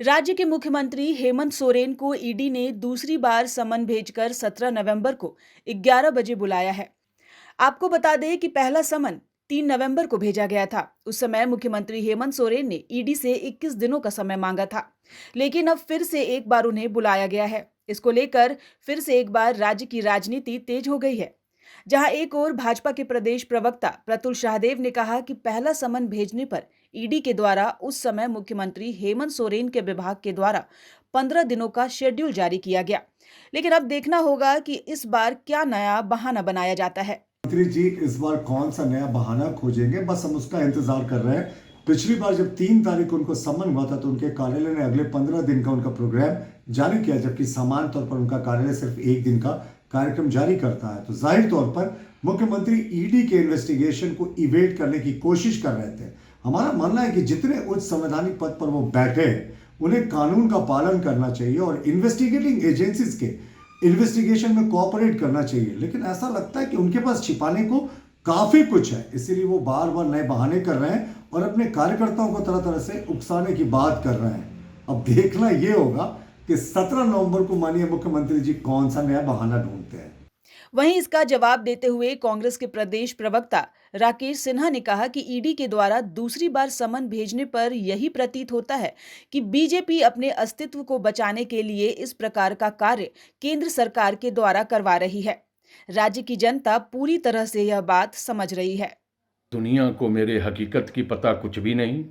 राज्य के मुख्यमंत्री हेमंत सोरेन को ईडी ने दूसरी बार समन भेजकर 17 नवंबर को 11 बजे बुलाया है। आपको बता दें कि पहला समन 3 नवंबर को भेजा गया था। उस समय मुख्यमंत्री हेमंत सोरेन ने ईडी से 21 दिनों का समय मांगा था, लेकिन अब फिर से एक बार उन्हें बुलाया गया है। इसको लेकर फिर से एक बार राज्य की राजनीति तेज हो गई है। जहां एक ओर भाजपा के प्रदेश प्रवक्ता प्रतुल शाहदेव ने कहा कि पहला समन भेजने पर ईडी के द्वारा उस समय मुख्यमंत्री हेमंत सोरेन के विभाग के द्वारा 15 दिनों का शेड्यूल जारी किया गया, लेकिन अब देखना होगा कि इस बार क्या नया बहाना बनाया जाता है। मंत्री जी इस बार कौन सा नया बहाना खोजेंगे, बस हम उसका इंतजार कर रहे हैं। पिछली बार जब 3 तारीख को उनको सम्मन हुआ था तो उनके कार्यालय ने अगले 15 दिन का उनका प्रोग्राम जारी किया, जबकि सामान्य तौर पर उनका कार्यालय सिर्फ 1 दिन का कार्यक्रम जारी करता है। तो जाहिर तौर पर मुख्यमंत्री ईडी के इन्वेस्टिगेशन को इवेट करने की कोशिश कर रहे थे। हमारा मानना है कि जितने उच्च संवैधानिक पद पर वो बैठे उन्हें कानून का पालन करना चाहिए और इन्वेस्टिगेटिंग एजेंसीज के इन्वेस्टिगेशन में कोऑपरेट करना चाहिए, लेकिन ऐसा लगता है कि उनके पास छिपाने को काफी कुछ है, इसीलिए वो बार बार नए बहाने कर रहे हैं और अपने कार्यकर्ताओं को तरह तरह से उकसाने की बात कर रहे हैं। अब देखना यह होगा कि 17 नवंबर को माननीय मुख्यमंत्री जी कौन सा नया बहाना ढूंढते हैं। वहीं इसका जवाब देते हुए कांग्रेस के प्रदेश प्रवक्ता राकेश सिन्हा ने कहा कि ईडी के द्वारा दूसरी बार समन भेजने पर यही प्रतीत होता है कि बीजेपी अपने अस्तित्व को बचाने के लिए इस प्रकार का कार्य केंद्र सरकार के द्वारा करवा रही है। राज्य की जनता पूरी तरह से यह बात समझ रही है। दुनिया को मेरे हकीकत की पता कुछ भी नहीं,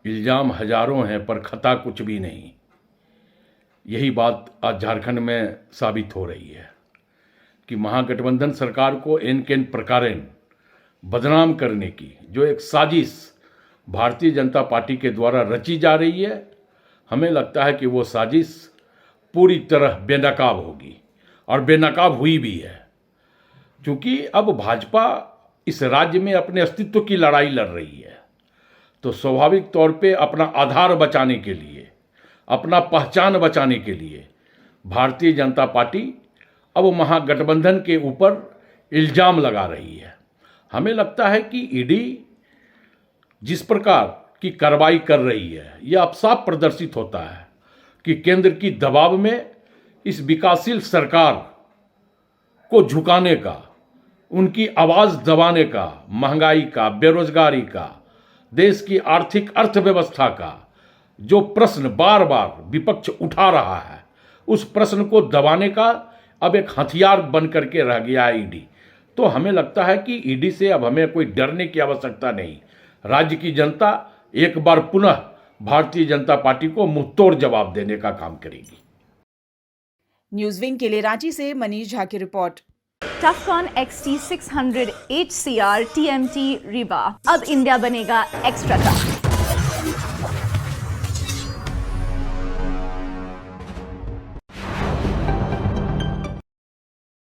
इल्जाम हजारों हैं पर खता कुछ भी नहीं। यही बात आज झारखंड में साबित हो रही है कि महागठबंधन सरकार को एन केन प्रकारेण बदनाम करने की जो एक साजिश भारतीय जनता पार्टी के द्वारा रची जा रही है, हमें लगता है कि वो साजिश पूरी तरह बेनकाब होगी और बेनकाब हुई भी है। क्योंकि अब भाजपा इस राज्य में अपने अस्तित्व की लड़ाई लड़ रही है, तो स्वाभाविक तौर पे अपना आधार बचाने के लिए, अपना पहचान बचाने के लिए भारतीय जनता पार्टी अब महागठबंधन के ऊपर इल्जाम लगा रही है। हमें लगता है कि ईडी जिस प्रकार की कार्रवाई कर रही है, यह अब साफ प्रदर्शित होता है कि केंद्र की दबाव में इस विकासशील सरकार को झुकाने का, उनकी आवाज़ दबाने का, महंगाई का, बेरोजगारी का, देश की आर्थिक अर्थव्यवस्था का जो प्रश्न बार बार विपक्ष उठा रहा है, उस प्रश्न को दबाने का अब एक हथियार बन करके रह गया है ईडी। तो हमें लगता है कि ईडी से अब हमें कोई डरने की आवश्यकता नहीं। राज्य की जनता एक बार पुनः भारतीय जनता पार्टी को मुंहतोड़ जवाब देने का काम करेगी। न्यूज विंग के लिए रांची से मनीष झा की report. टफकॉन XT600 HCR TMT Riba, अब इंडिया बनेगा एक्स्ट्रा टफ।